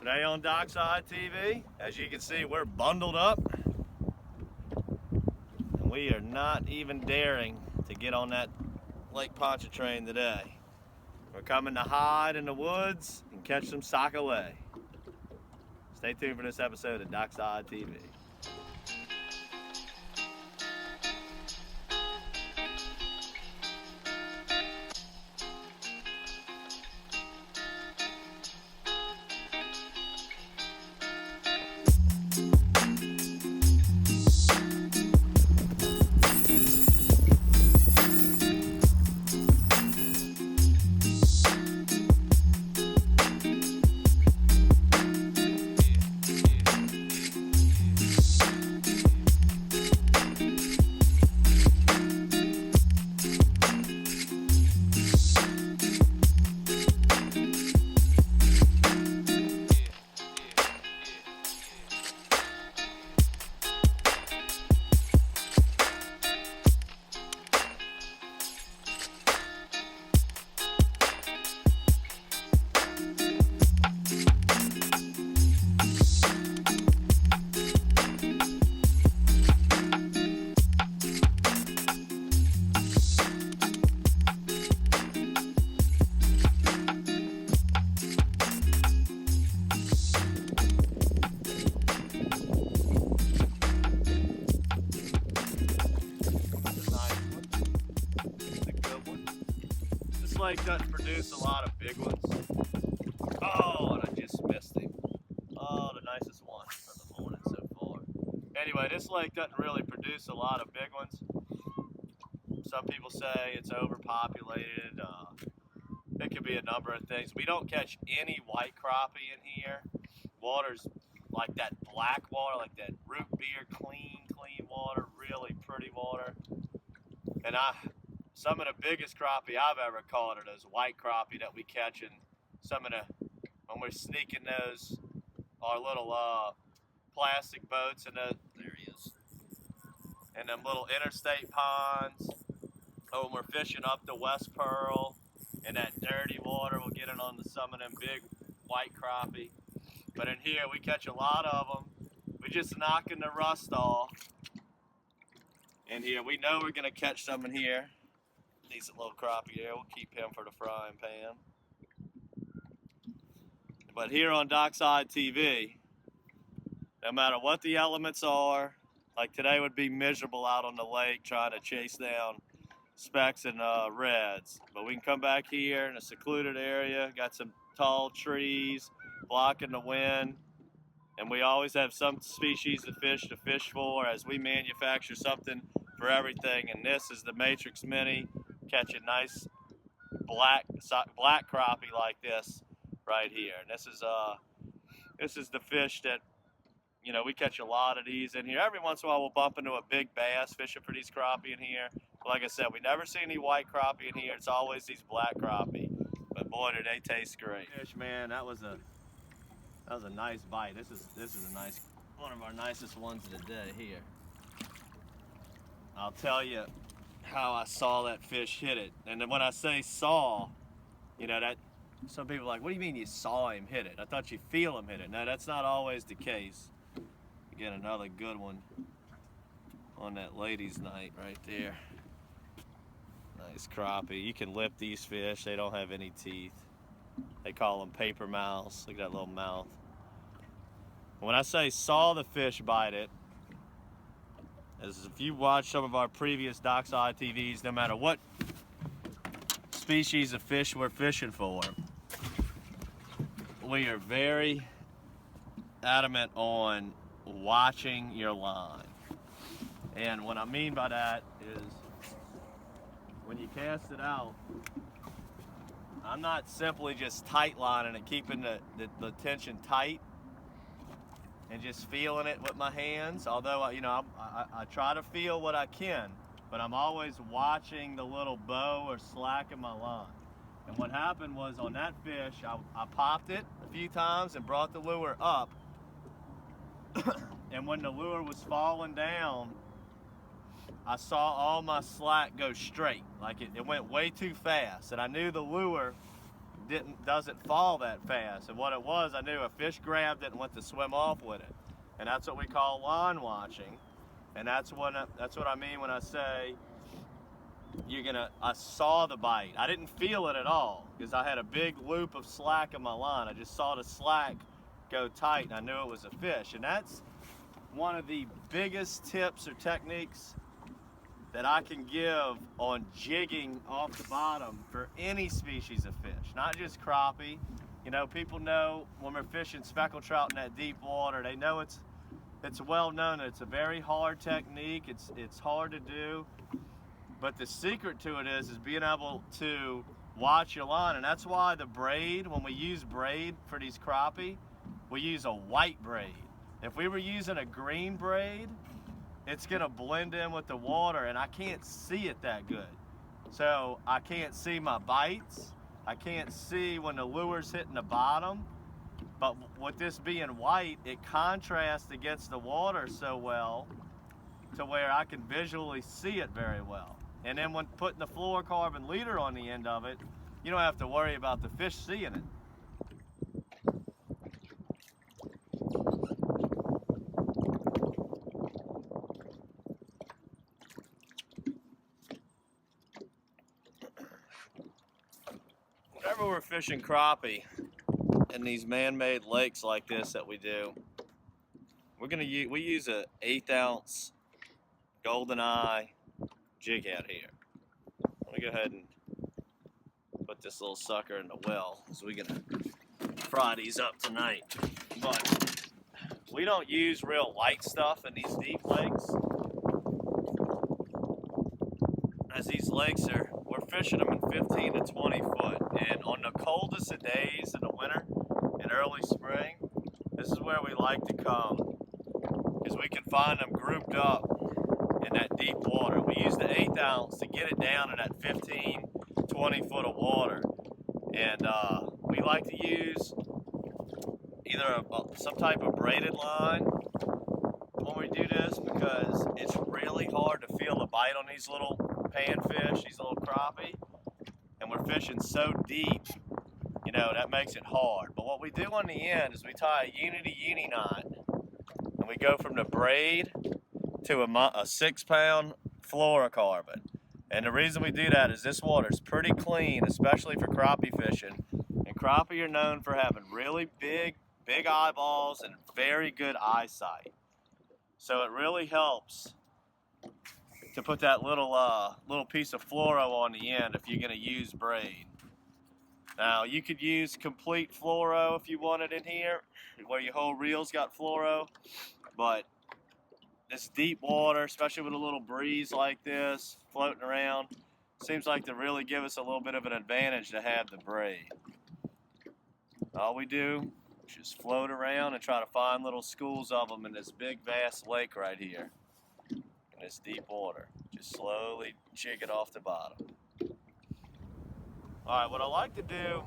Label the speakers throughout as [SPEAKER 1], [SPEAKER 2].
[SPEAKER 1] Today on DockSide TV, as you can see, we're bundled up. And we are not even daring to get on that Lake Pontchartrain today. We're coming to hide in the woods and catch some Sacalaits. Stay tuned for this episode of DockSide TV. This lake doesn't produce a lot of big ones. Oh, and I just missed him. Oh, the nicest one of the morning so far. Anyway, this lake doesn't really produce a lot of big ones. Some people say it's overpopulated. It could be a number of things. We don't catch any white crappie in here. Water's like that black water, like that root beer, clean water, really pretty water. And some of the biggest crappie I've ever caught are those white crappie that we catch in when we're sneaking our little plastic boats there he is, and them little interstate ponds. Oh, when we're fishing up the West Pearl and that dirty water, we'll get it on some of them big white crappie. But in here, we catch a lot of them. We're just knocking the rust off. In here, we know we're gonna catch some in here. Decent little crappie there. We'll keep him for the frying pan. But here on DockSide TV, no matter what the elements are, like today would be miserable out on the lake trying to chase down specks and reds. But we can come back here in a secluded area, got some tall trees blocking the wind, and we always have some species of fish to fish for as we manufacture something for everything. And this is the Matrix Mini, catching nice black crappie like this right here. And this is the fish that, you know, we catch a lot of these in here. Every once in a while we'll bump into a big bass fishing for these crappie in here. But like I said, we never see any white crappie in here. It's always these black crappie. But boy, do they taste great. Fish, man, that was a nice bite. This is a nice, one of our nicest ones of the day here. I'll tell you how I saw that fish hit it. And then when I say saw, you know, that some people are like, what do you mean you saw him hit it? I thought you feel him hit it. No, that's not always the case. Again, another good one on that ladies' night right there. Nice crappie. You can lip these fish. They don't have any teeth. They call them paper mouths. Look at that little mouth. When I say saw the fish bite it, as if you watch some of our previous DockSide TVs, no matter what species of fish we're fishing for, we are very adamant on watching your line. And what I mean by that is when you cast it out, I'm not simply just tight lining it, keeping the tension tight and just feeling it with my hands. Although, you know, I try to feel what I can, but I'm always watching the little bow or slack in my line. And what happened was on that fish, I popped it a few times and brought the lure up. And when the lure was falling down, I saw all my slack go straight. Like it went way too fast. And I knew the lure doesn't fall that fast. And what it was, I knew a fish grabbed it and went to swim off with it. And that's what we call line watching. And that's what I mean when I say I saw the bite. I didn't feel it at all because I had a big loop of slack in my line. I just saw the slack go tight and I knew it was a fish. And that's one of the biggest tips or techniques that I can give on jigging off the bottom for any species of fish, not just crappie. You know, people know when we're fishing speckled trout in that deep water, they know it's well known that it's a very hard technique. It's hard to do. But the secret to it is being able to watch your line, and that's why the braid, when we use braid for these crappie, we use a white braid. If we were using a green braid, it's gonna blend in with the water and I can't see it that good. So I can't see my bites, I can't see when the lure's hitting the bottom, but with this being white, it contrasts against the water so well to where I can visually see it very well. And then when putting the fluorocarbon leader on the end of it, you don't have to worry about the fish seeing it. Whenever we're fishing crappie in these man-made lakes like this that we do, we use a 1/8 ounce golden eye jig head here. Let me go ahead and put this little sucker in the well because we're gonna fry these up tonight. But we don't use real light stuff in these deep lakes, as these lakes we're fishing them in 15 to 20 foot, and on the coldest of days in the winter and early spring, this is where we like to come because we can find them grouped up in that deep water. We use the 1/8 ounce to get it down in that 15, 20 foot of water. And we like to use either some type of braided line when we do this because it's really hard to feel the bite on these little panfish, these little crappie. And we're fishing so deep, you know, that makes it hard. But what we do on the end is we tie a uni knot and we go from the braid to a 6-pound fluorocarbon. And the reason we do that is this water is pretty clean, especially for crappie fishing. And crappie are known for having really big eyeballs and very good eyesight. So it really helps to put that little piece of fluoro on the end if you're gonna use braid. Now you could use complete fluoro if you wanted in here, where your whole reel's got fluoro, but this deep water, especially with a little breeze like this floating around, seems like to really give us a little bit of an advantage to have the braid. All we do is just float around and try to find little schools of them in this big vast lake right here in this deep water. Just slowly jig it off the bottom. All right, what I like to do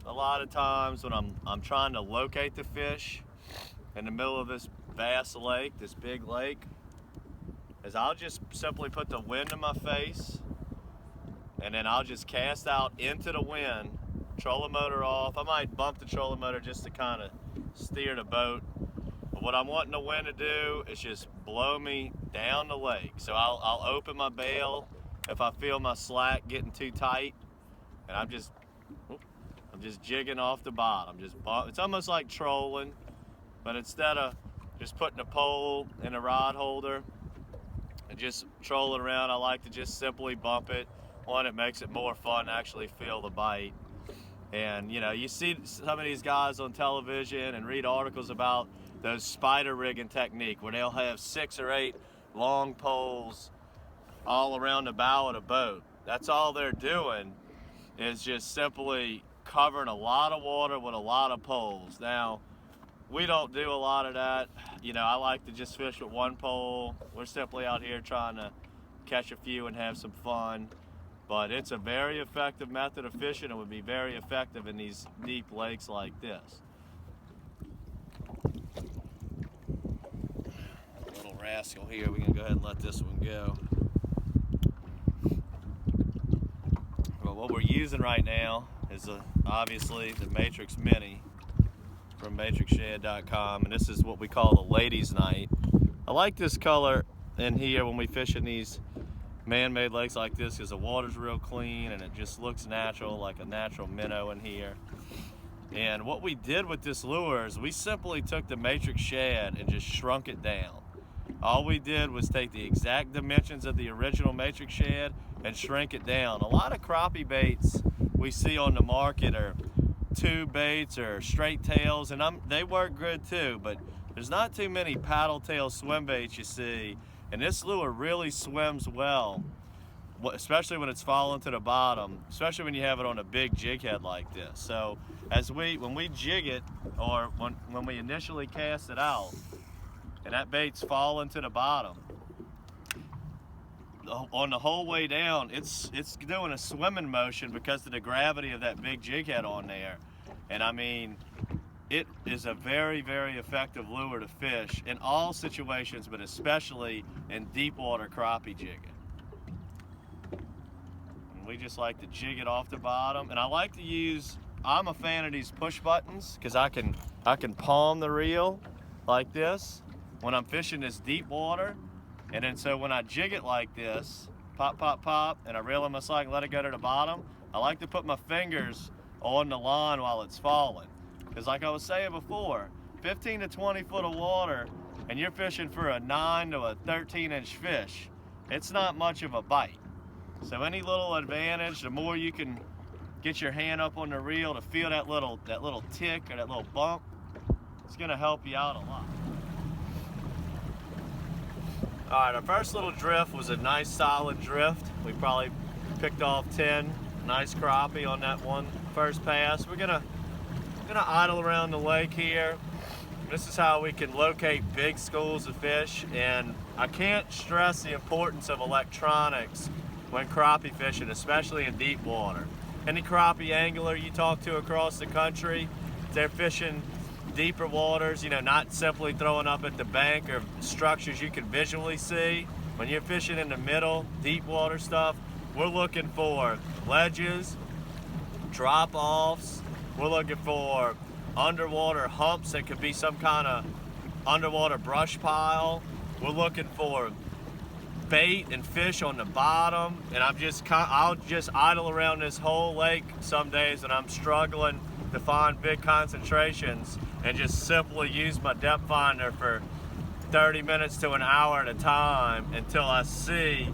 [SPEAKER 1] a lot of times when I'm trying to locate the fish in the middle of this vast lake, this big lake, is I'll just simply put the wind in my face and then I'll just cast out into the wind, trolling motor off. I might bump the trolling motor just to kind of steer the boat. But what I'm wanting the wind to do is just blow me down the lake. So I'll open my bail if I feel my slack getting too tight, and I'm just jigging off the bottom. It's almost like trolling, but instead of just putting a pole in a rod holder and just trolling around, I like to just simply bump it. One, it makes it more fun to actually feel the bite. And you know, you see some of these guys on television and read articles about those spider rigging technique where they'll have 6 or 8 long poles all around the bow of the boat. That's all they're doing, is just simply covering a lot of water with a lot of poles. Now, we don't do a lot of that. You know, I like to just fish with one pole. We're simply out here trying to catch a few and have some fun. But it's a very effective method of fishing. It would be very effective in these deep lakes like this. Little rascal here, we can go ahead and let this one go. But what we're using right now is obviously the Matrix Mini from matrixshad.com, and this is what we call the ladies' night. I like this color in here when we fish in these man-made lakes like this because the water's real clean and it just looks natural, like a natural minnow in here. And what we did with this lure is we simply took the Matrix Shad and just shrunk it down. All we did was take the exact dimensions of the original Matrix Shad and shrink it down. A lot of crappie baits we see on the market are tube baits or straight tails, and they work good too, but there's not too many paddle tail swim baits you see. And this lure really swims well, especially when it's falling to the bottom, especially when you have it on a big jig head like this. So when we jig it, or when we initially cast it out, and that bait's falling to the bottom, on the whole way down, it's doing a swimming motion because of the gravity of that big jig head on there. And I mean, it is a very, very effective lure to fish in all situations, but especially in deep water crappie jigging. And we just like to jig it off the bottom. And I like to use, I'm a fan of these push buttons because I can palm the reel like this when I'm fishing this deep water. And then so when I jig it like this, pop, pop, pop, and I reel in my slide and let it go to the bottom, I like to put my fingers on the line while it's falling. Because like I was saying before, 15 to 20 foot of water and you're fishing for a 9 to a 13-inch fish, it's not much of a bite. So any little advantage, the more you can get your hand up on the reel to feel that little tick or that little bump, it's gonna help you out a lot. All right, our first little drift was a nice solid drift. We probably picked off 10 nice crappie on that one first pass. We're gonna idle around the lake here. This is how we can locate big schools of fish, and I can't stress the importance of electronics when crappie fishing, especially in deep water. Any crappie angler you talk to across the country, they're fishing deeper waters, you know, not simply throwing up at the bank or structures you can visually see. When you're fishing in the middle, deep water stuff, we're looking for ledges, drop-offs. We're looking for underwater humps that could be some kind of underwater brush pile. We're looking for bait and fish on the bottom. And I'll just idle around this whole lake some days when I'm struggling to find big concentrations and just simply use my depth finder for 30 minutes to an hour at a time until I see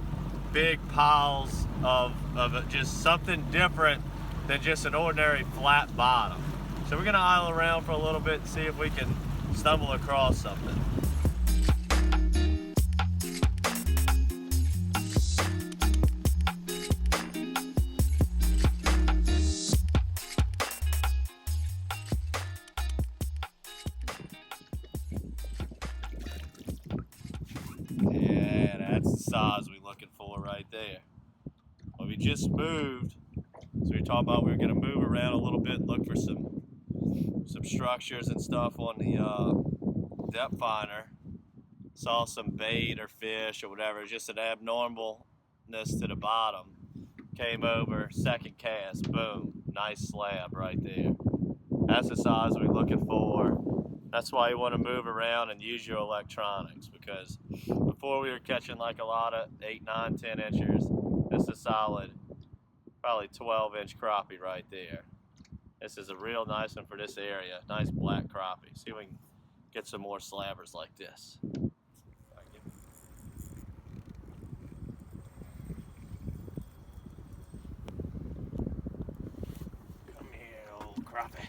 [SPEAKER 1] big piles of just something different than just an ordinary flat bottom. So we're gonna idle around for a little bit and see if we can stumble across something. Yeah, that's the size we're looking for right there. Well, we just moved. So we were talking about we were going to move around a little bit and look for some structures and stuff on the depth finder. Saw some bait or fish or whatever, just an abnormalness to the bottom. Came over, second cast, boom, nice slab right there. That's the size we're looking for. That's why you want to move around and use your electronics, because before we were catching like a lot of 8, 9, 10 inchers. This is a solid, probably 12-inch crappie right there. This is a real nice one for this area. Nice black crappie. See if we can get some more slabbers like this. Come here, old crappie.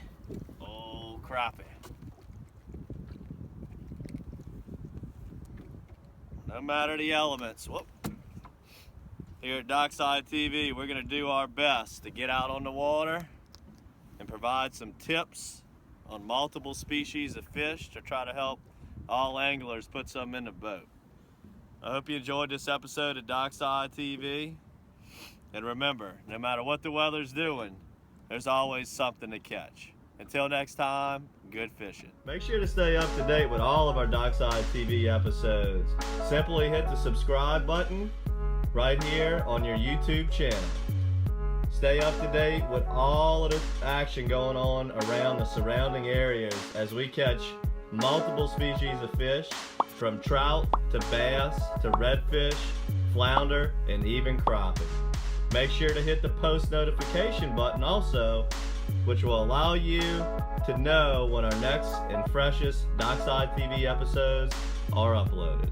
[SPEAKER 1] Old crappie. No matter the elements. Whoop. Here at DockSide TV, we're going to do our best to get out on the water and provide some tips on multiple species of fish to try to help all anglers put some in the boat. I hope you enjoyed this episode of DockSide TV. And remember, no matter what the weather's doing, there's always something to catch. Until next time, good fishing. Make sure to stay up to date with all of our DockSide TV episodes. Simply hit the subscribe button right here on your YouTube channel. stay up to date with all of the action going on around the surrounding areas as we catch multiple species of fish, from trout to bass to redfish, flounder, and even crappie. Make sure to hit the post notification button also, which will allow you to know when our next and freshest DockSide TV episodes are uploaded.